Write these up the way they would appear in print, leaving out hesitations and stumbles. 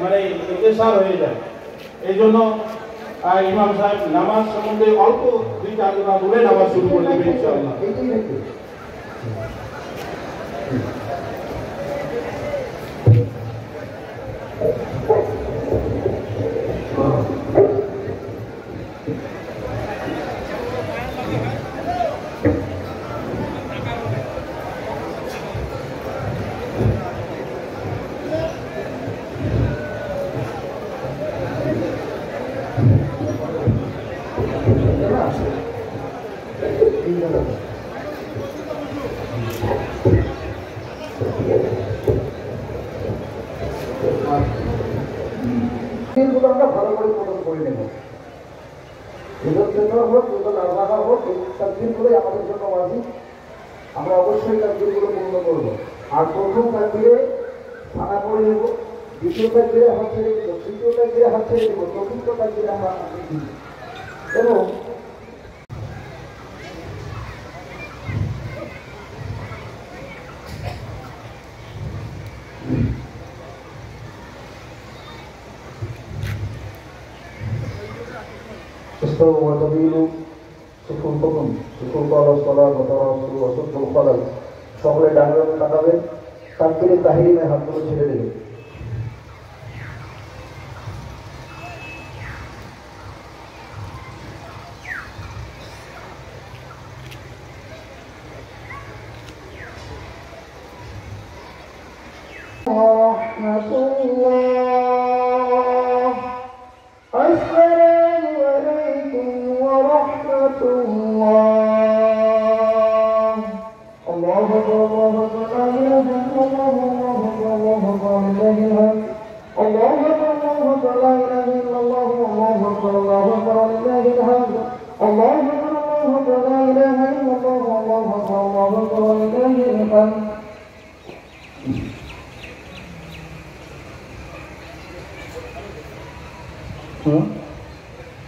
মানে ইন্তেশার হয়ে যায়। এই জন্য ইমাম সাহেব নামাজ সম্বন্ধে অল্প 2-4 কথা বলে নামাজ শুরু করে দেবে ইনশাআল্লাহ। আমরা ভালো করে পূরণ করে নেব। ঈদের জন্য হোক, ঈদুল আজহা হোক, এই তাকবীরগুলোই আমাদের জন্য ওয়াজিব। আমরা অবশ্যই তাকবীরগুলো পূর্ণ করব। আর প্রথম তাকবীরে সানা পড়ে নেব, দ্বিতীয় তাকবীরে হাত ছেড়ে দেব, তৃতীয় তাকবীরে হাত ছেড়ে দেব, চতুর্থ তাকবীরে আমরা এবং استووا وتميلوا صفوفكم صفوف الصلاة وتراصوا وصدوا الخلل সকলে ডানে বামে তাকাবেন, তাকবীরে তাহরিমে হাতগুলো ছেড়ে দেবেন। السلام عليكم ورحمة الله. الله أكبر الله أكبر لا إله إلا الله الله أكبر الله أكبر لله الحمد. الله أكبر الله أكبر لا إله إلا الله الله أكبر الله أكبر لله الحمد. الله أكبر الله أكبر لا إله إلا الله الله أكبر الله أكبر لله الحمد.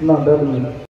না,